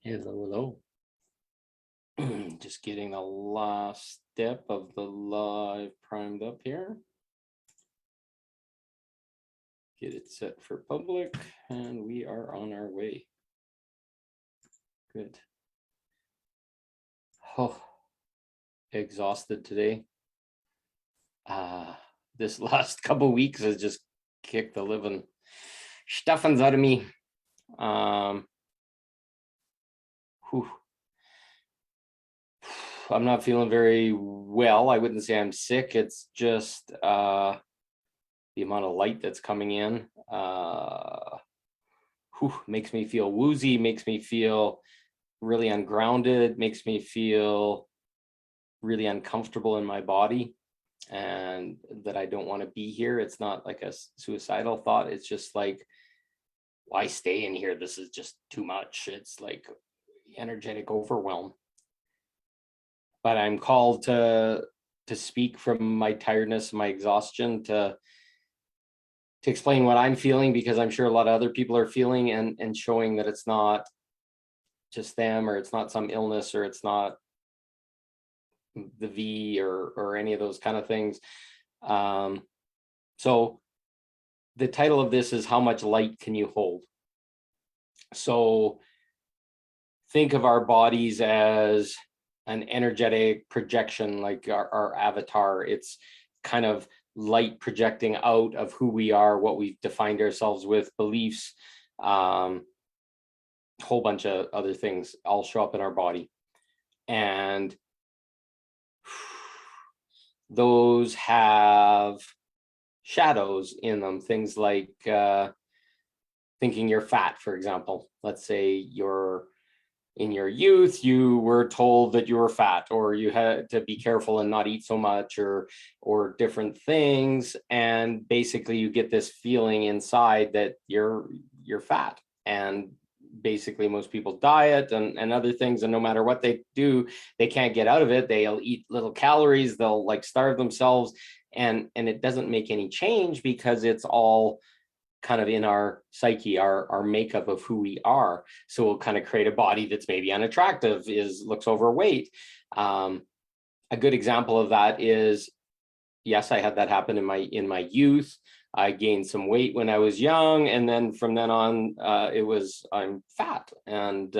Hello, hello. Just getting the last step of the live primed up here. Get it set for public, and we are on our way. Good. Oh, exhausted today. This last couple weeks has just kicked the living stuffings out of me. I'm not feeling very well. I wouldn't say I'm sick. It's just the amount of light that's coming in makes me feel woozy, makes me feel really ungrounded, makes me feel really uncomfortable in my body, and that I don't want to be here. It's not like a suicidal thought. It's just like, why stay in here? This is just too much. It's like energetic overwhelm. But I'm called to speak from my tiredness, my exhaustion, to explain what I'm feeling, because I'm sure a lot of other people are feeling, and showing that it's not just them, or it's not some illness, or it's not the V or any of those kind of things. So the title of this is How Much Light Can You Hold? So think of our bodies as an energetic projection, like our avatar. It's kind of light projecting out of who we are, what we've defined ourselves with, beliefs, whole bunch of other things all show up in our body. And those have shadows in them, things like thinking you're fat, for example. Let's say in your youth, you were told that you were fat, or you had to be careful and not eat so much, or different things. And basically you get this feeling inside that you're fat. And basically most people diet and other things, and no matter what they do, they can't get out of it. They'll eat little calories, they'll like starve themselves, and it doesn't make any change, because it's all kind of in our psyche, our makeup of who we are. So we'll kind of create a body that's maybe unattractive, looks overweight. A good example of that is, yes, I had that happen in my youth. I gained some weight when I was young, and then from then on, I'm fat, and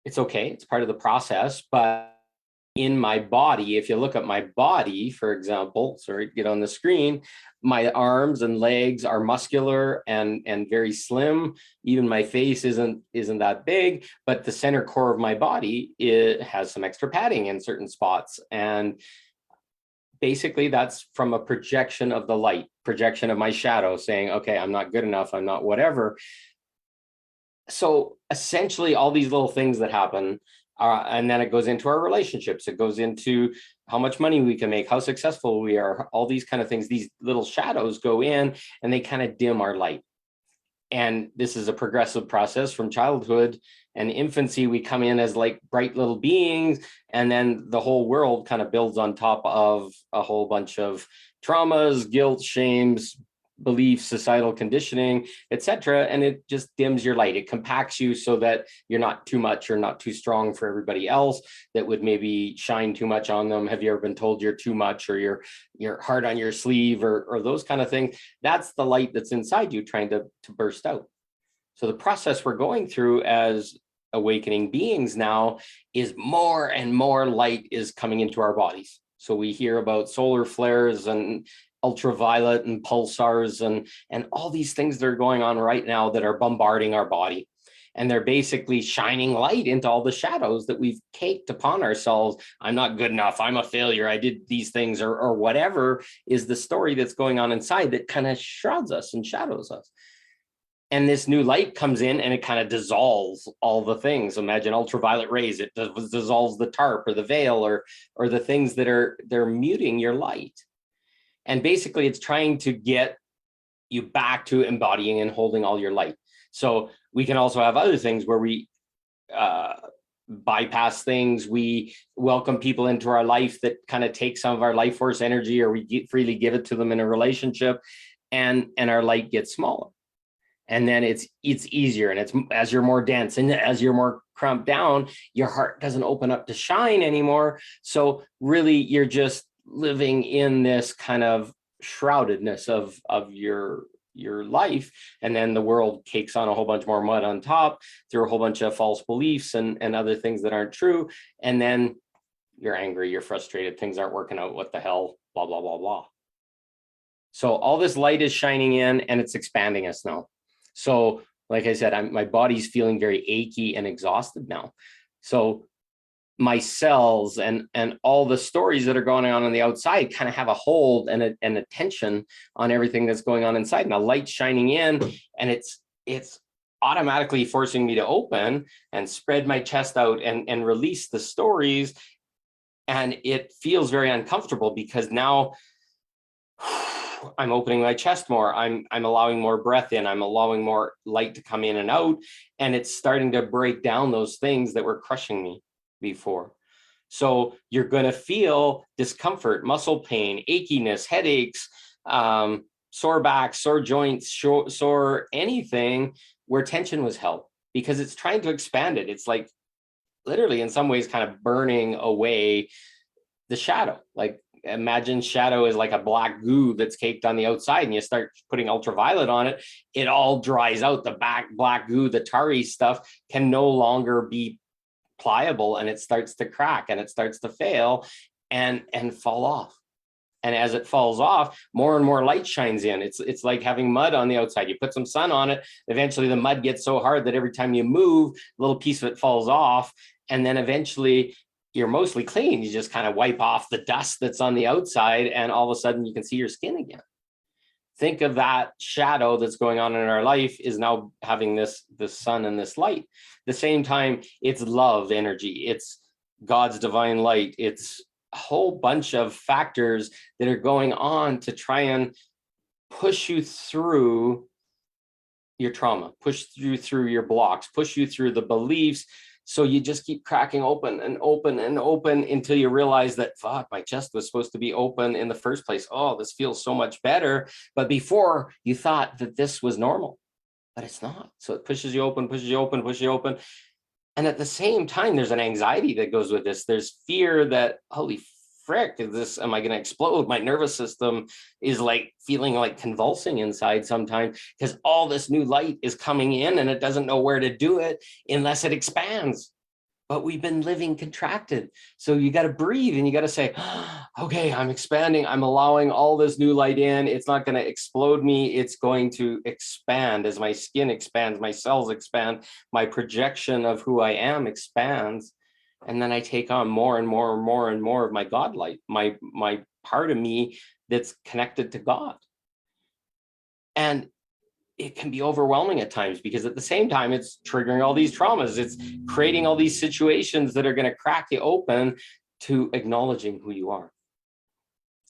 it's okay. It's part of the process. But in my body, if you look at my body, for example, sorry, get on the screen, my arms and legs are muscular and very slim. Even my face isn't that big, but the center core of my body, it has some extra padding in certain spots. And basically that's from a projection of the light, projection of my shadow, saying, okay, I'm not good enough, I'm not whatever. So essentially all these little things that happen, and then it goes into our relationships. It goes into how much money we can make, how successful we are, all these kind of things. These little shadows go in and they kind of dim our light. And this is a progressive process from childhood and infancy. We come in as like bright little beings, and then the whole world kind of builds on top of a whole bunch of traumas, guilt, shames, beliefs, societal conditioning, etc. And it just dims your light. It compacts you so that you're not too much or not too strong for everybody else that would maybe shine too much on them. Have you ever been told you're too much, or you're hard on your sleeve, or those kind of things? That's the light that's inside you trying to burst out. So the process we're going through as awakening beings now is more and more light is coming into our bodies. So we hear about solar flares and ultraviolet and pulsars and all these things that are going on right now that are bombarding our body. And they're basically shining light into all the shadows that we've caked upon ourselves. I'm not good enough, I'm a failure, I did these things, or whatever is the story that's going on inside that kind of shrouds us and shadows us. And this new light comes in and it kind of dissolves all the things. Imagine ultraviolet rays, it dissolves the tarp or the veil or the things they're muting your light. And basically it's trying to get you back to embodying and holding all your light. So we can also have other things where we bypass things. We welcome people into our life that kind of take some of our life force energy, or we freely give it to them in a relationship, and our light gets smaller. And then it's easier, and it's as you're more dense and as you're more cramped down, your heart doesn't open up to shine anymore. So really you're just living in this kind of shroudedness of your life, and then the world cakes on a whole bunch more mud on top through a whole bunch of false beliefs and other things that aren't true. And then you're angry, you're frustrated, things aren't working out, what the hell, blah blah blah blah. So all this light is shining in, and it's expanding us now. So like I said, my body's feeling very achy and exhausted now. So my cells and all the stories that are going on the outside kind of have a hold and a tension on everything that's going on inside. And the light's shining in, and it's automatically forcing me to open and spread my chest out and release the stories. And it feels very uncomfortable because now I'm opening my chest more. I'm allowing more breath in. I'm allowing more light to come in and out. And it's starting to break down those things that were crushing me before. So you're going to feel discomfort, muscle pain, achiness, headaches, sore back, sore joints, sore anything where tension was held, because it's trying to expand it. It's like literally in some ways kind of burning away the shadow. Like imagine shadow is like a black goo that's caked on the outside, and you start putting ultraviolet on it, it all dries out. The black goo, the tarry stuff can no longer be pliable, and it starts to crack and it starts to fail and fall off. And as it falls off, more and more light shines in. It's like having mud on the outside. You put some sun on it, eventually the mud gets so hard that every time you move, a little piece of it falls off, and then eventually you're mostly clean. You just kind of wipe off the dust that's on the outside, and all of a sudden you can see your skin again. Think of that shadow that's going on in our life is now having this sun and this light. At the same time, it's love energy. It's God's divine light. It's a whole bunch of factors that are going on to try and push you through your trauma, push you through your blocks, push you through the beliefs. So you just keep cracking open and open and open until you realize that, fuck, my chest was supposed to be open in the first place. Oh, this feels so much better. But before you thought that this was normal, but it's not. So it pushes you open, pushes you open, pushes you open. And at the same time, there's an anxiety that goes with this. There's fear that, holy frick, am I going to explode? My nervous system is like feeling like convulsing inside sometimes, because all this new light is coming in and it doesn't know where to do it unless it expands. But we've been living contracted. So you got to breathe and you got to say, okay, I'm expanding. I'm allowing all this new light in. It's not going to explode me. It's going to expand as my skin expands, my cells expand, my projection of who I am expands. And then I take on more and more and more and more of my God light, my part of me that's connected to God. And it can be overwhelming at times, because at the same time, it's triggering all these traumas. It's creating all these situations that are going to crack you open to acknowledging who you are.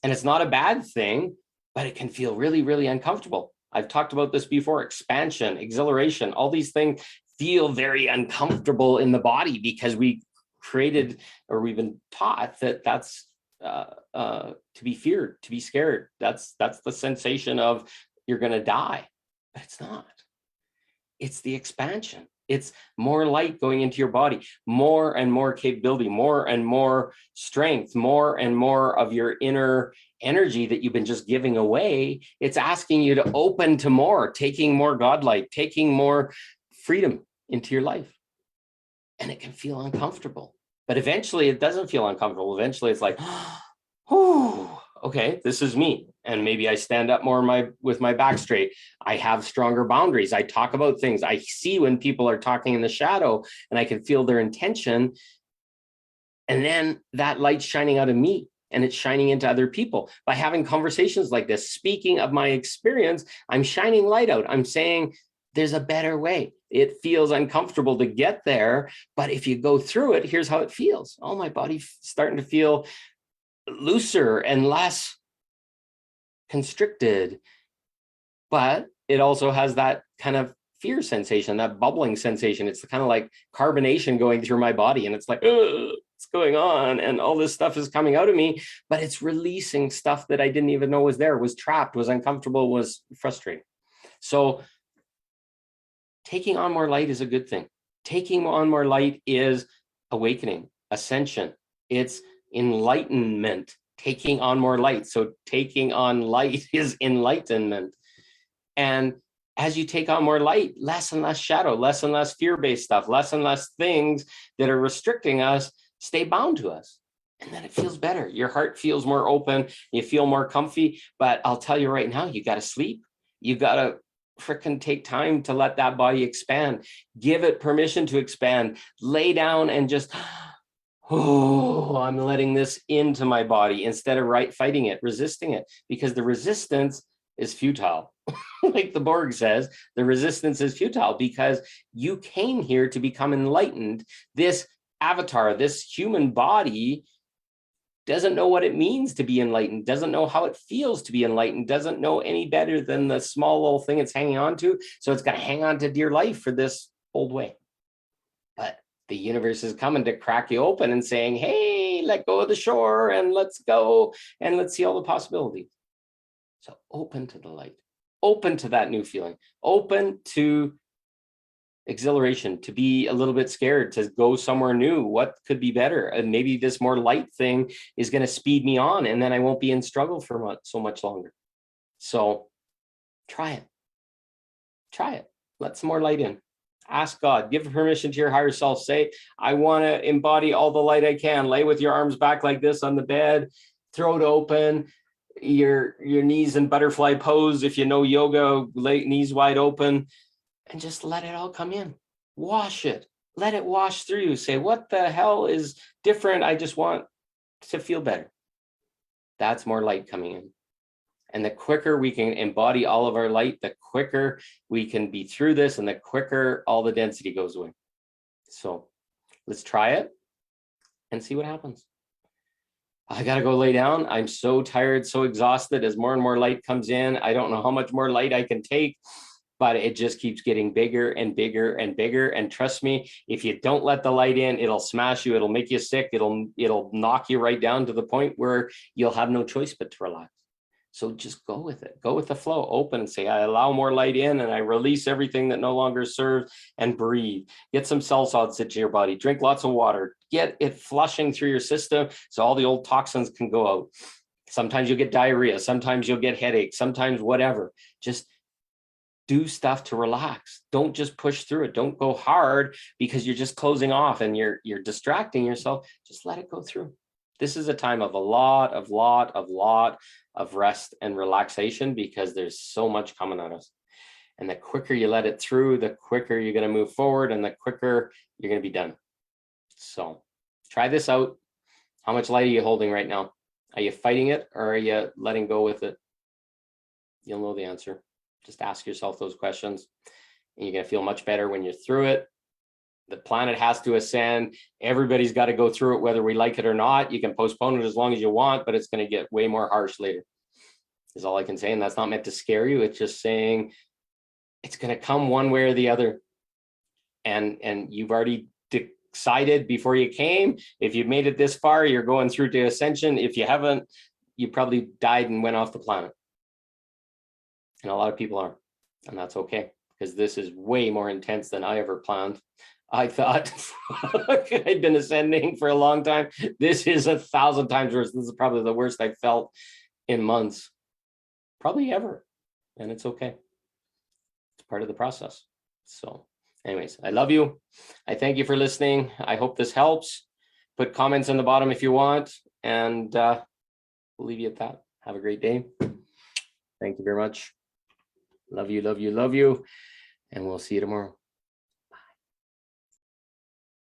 And it's not a bad thing, but it can feel really, really uncomfortable. I've talked about this before: expansion, exhilaration, all these things feel very uncomfortable in the body because we created, or we've been taught that that's to be feared, to be scared. That's the sensation of you're going to die. But it's not. It's the expansion. It's more light going into your body, more and more capability, more and more strength, more and more of your inner energy that you've been just giving away. It's asking you to open to more, taking more godlight, taking more freedom into your life. And it can feel uncomfortable, but eventually it doesn't feel uncomfortable. Eventually it's like, oh, okay, this is me. And maybe I stand up more with my back straight. I have stronger boundaries. I talk about things. I see when people are talking in the shadow and I can feel their intention. And then that light's shining out of me and it's shining into other people. By having conversations like this, speaking of my experience, I'm shining light out. I'm saying there's a better way. It feels uncomfortable to get there, but if you go through it, here's how it feels. Oh, my body's starting to feel looser and less constricted, but it also has that kind of fear sensation, that bubbling sensation. It's kind of like carbonation going through my body, and it's like, what's going on? And all this stuff is coming out of me, but it's releasing stuff that I didn't even know was there, was trapped, was uncomfortable, was frustrating. So taking on more light is a good thing. Taking on more light is awakening, ascension. It's enlightenment, taking on more light. So taking on light is enlightenment. And as you take on more light, less and less shadow, less and less fear-based stuff, less and less things that are restricting us stay bound to us. And then it feels better. Your heart feels more open. You feel more comfy. But I'll tell you right now, you got to sleep. You got to freaking take time to let that body expand. Give it permission to expand. Lay down and just, oh, I'm letting this into my body instead of fighting it, resisting it, because the resistance is futile. Like the Borg says, the resistance is futile because you came here to become enlightened. This avatar, this human body, doesn't know what it means to be enlightened, doesn't know how it feels to be enlightened, doesn't know any better than the small little thing it's hanging on to. So it's got to hang on to dear life for this old way. But the universe is coming to crack you open and saying, hey, let go of the shore and let's go and let's see all the possibilities. So open to the light, open to that new feeling, open to exhilaration, to be a little bit scared, to go somewhere new. What could be better? And maybe this more light thing is going to speed me on, and then I won't be in struggle for so much longer. So try it. Try it. Let some more light in. Ask God, give permission to your higher self. Say, I want to embody all the light I can. Lay with your arms back like this on the bed, throat open, your knees in butterfly pose. If you know yoga, knees wide open, and just let it all come in. Wash it. Let it wash through you. Say, what the hell is different? I just want to feel better. That's more light coming in. And the quicker we can embody all of our light, the quicker we can be through this, and the quicker all the density goes away. So let's try it and see what happens. I got to go lay down. I'm so tired, so exhausted. As more and more light comes in, I don't know how much more light I can take, but it just keeps getting bigger and bigger and bigger. And trust me, if you don't let the light in, it'll smash you. It'll make you sick. It'll knock you right down to the point where you'll have no choice but to relax. So just go with it. Go with the flow. Open and say, I allow more light in and I release everything that no longer serves, and breathe. Get some salt salts into your body. Drink lots of water. Get it flushing through your system so all the old toxins can go out. Sometimes you'll get diarrhea. Sometimes you'll get headaches. Sometimes whatever. Just do stuff to relax. Don't just push through it. Don't go hard because you're just closing off and you're distracting yourself. Just let it go through. This is a time of a lot of rest and relaxation because there's so much coming at us. And the quicker you let it through, the quicker you're going to move forward and the quicker you're going to be done. So try this out. How much light are you holding right now? Are you fighting it or are you letting go with it? You'll know the answer. Just ask yourself those questions and you're going to feel much better when you're through it. The planet has to ascend. Everybody's got to go through it, whether we like it or not. You can postpone it as long as you want, but it's going to get way more harsh later, is all I can say. And that's not meant to scare you. It's just saying it's going to come one way or the other. And you've already decided before you came, if you've made it this far, you're going through to ascension. If you haven't, you probably died and went off the planet. And a lot of people are, and that's okay, because this is way more intense than I ever planned. I thought I'd been ascending for a long time. This is 1,000 times worse. This is probably the worst I've felt in months, probably ever. And it's okay. It's part of the process. So anyways, I love you. I thank you for listening. I hope this helps. Put comments on the bottom if you want. And we'll leave you at that. Have a great day. Thank you very much. Love you, love you, love you. And we'll see you tomorrow.